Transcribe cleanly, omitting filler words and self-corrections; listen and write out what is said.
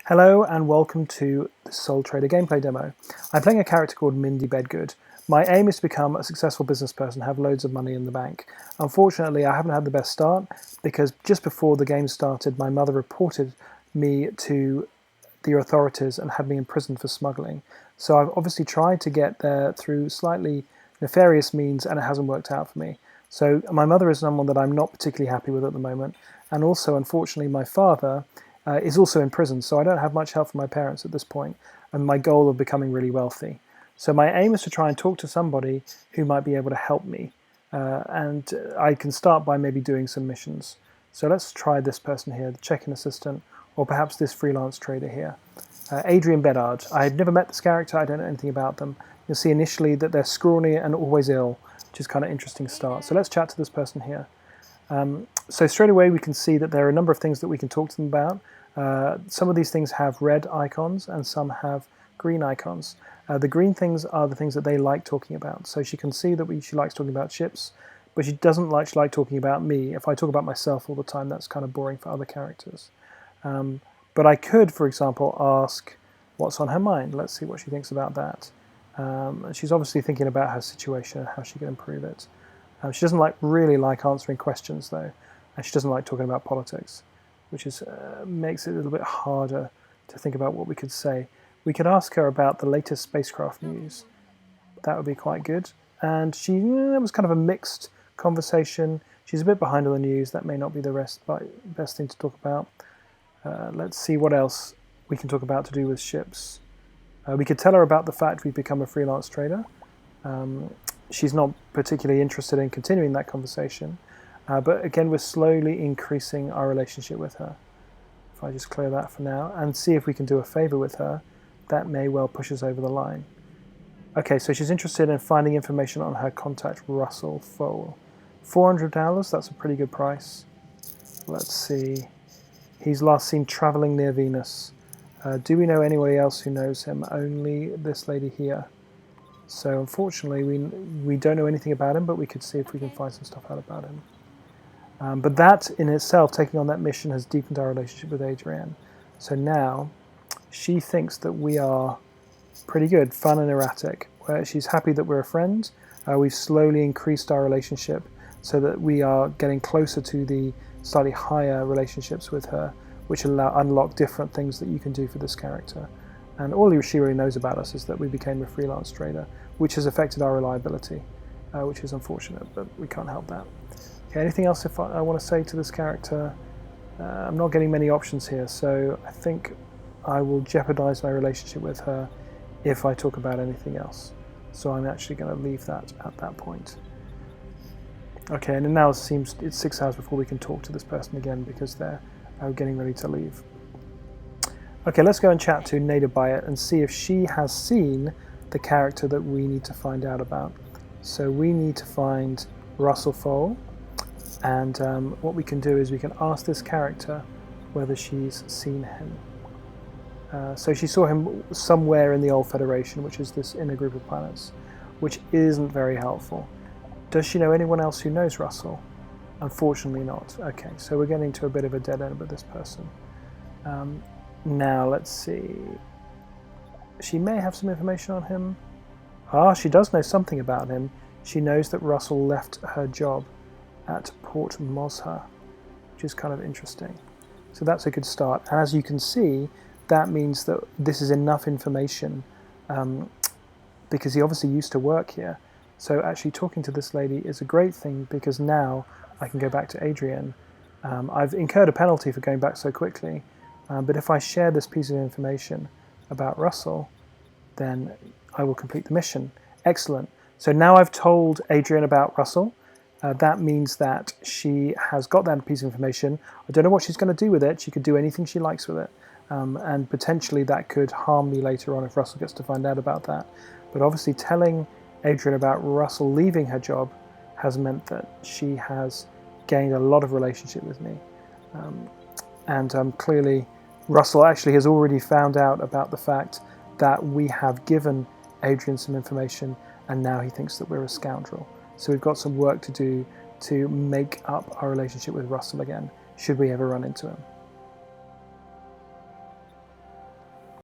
Hello and welcome to the Soul Trader gameplay demo. I'm playing a character called Mindy Bedgood. My aim is to become a successful business person, have loads of money in the bank. Unfortunately, I haven't had the best start because just before the game started, my mother reported me to the authorities and had me imprisoned for smuggling. So I've obviously tried to get there through slightly nefarious means and it hasn't worked out for me. So my mother is someone that I'm not particularly happy with at the moment. And also, unfortunately, my father is also in prison, so I don't have much help from my parents at this point, and my goal of becoming really wealthy. So my aim is to try and talk to somebody who might be able to help me, and I can start by maybe doing some missions. So let's try this person here, the check-in assistant, or perhaps this freelance trader here. Adrien Bedard. I've never met this character, I don't know anything about them. You'll see initially that they're scrawny and always ill, which is kind of interesting start. So let's chat to this person here. So straight away we can see that there are a number of things that we can talk to them about. Some of these things have red icons and some have green icons. The green things are the things that they like talking about. So she can see that she likes talking about ships, but she doesn't like talking about me. If I talk about myself all the time, that's kind of boring for other characters. But I could, for example, ask what's on her mind. Let's see what she thinks about that. She's obviously thinking about her situation and how she can improve it. She doesn't really like answering questions, though, and she doesn't like talking about politics, which makes it a little bit harder to think about what we could say. We could ask her about the latest spacecraft news. That would be quite good. And it was kind of a mixed conversation. She's a bit behind on the news. That may not be the best thing to talk about. Let's see what else we can talk about to do with ships. We could tell her about the fact we've become a freelance trader. She's not particularly interested in continuing that conversation. But again, we're slowly increasing our relationship with her. If I just clear that for now and see if we can do a favor with her, that may well push us over the line. Okay, so she's interested in finding information on her contact, Russell Fowle. $400, that's a pretty good price. Let's see. He's last seen traveling near Venus. Do we know anybody else who knows him? Only this lady here. So unfortunately, we don't know anything about him, but we could see if we can find some stuff out about him. But that in itself, taking on that mission, has deepened our relationship with Adrien. So now she thinks that we are pretty good, fun and erratic. She's happy that we're a friend. We've slowly increased our relationship so that we are getting closer to the slightly higher relationships with her, which unlock different things that you can do for this character. And all she really knows about us is that we became a freelance trader, which has affected our reliability, which is unfortunate, but we can't help that. Okay, anything else I want to say to this character? I'm not getting many options here, so I think I will jeopardize my relationship with her if I talk about anything else. So I'm actually going to leave that at that point. Okay, and now it seems it's 6 hours before we can talk to this person again because they're getting ready to leave. Okay, let's go and chat to Nada Bayat and see if she has seen the character that we need to find out about. So we need to find Russell Fowle, and what we can do is we can ask this character whether she's seen him. So she saw him somewhere in the Old Federation, which is this inner group of planets, which isn't very helpful. Does she know anyone else who knows Russell? Unfortunately not. Okay, so we're getting to a bit of a dead end with this person. Now, let's see. She may have some information on him. She does know something about him. She knows that Russell left her job at Port Mosha, which is kind of interesting. So that's a good start. And as you can see, that means that this is enough information because he obviously used to work here. So actually talking to this lady is a great thing because now I can go back to Adrien. I've incurred a penalty for going back so quickly. But if I share this piece of information about Russell, then I will complete the mission. Excellent. So now I've told Adrien about Russell. That means that she has got that piece of information. I don't know what she's going to do with it. She could do anything she likes with it. And potentially that could harm me later on if Russell gets to find out about that. But obviously telling Adrien about Russell leaving her job has meant that she has gained a lot of relationship with me. And clearly Russell actually has already found out about the fact that we have given Adrien some information and now he thinks that we're a scoundrel. So we've got some work to do to make up our relationship with Russell again, should we ever run into him.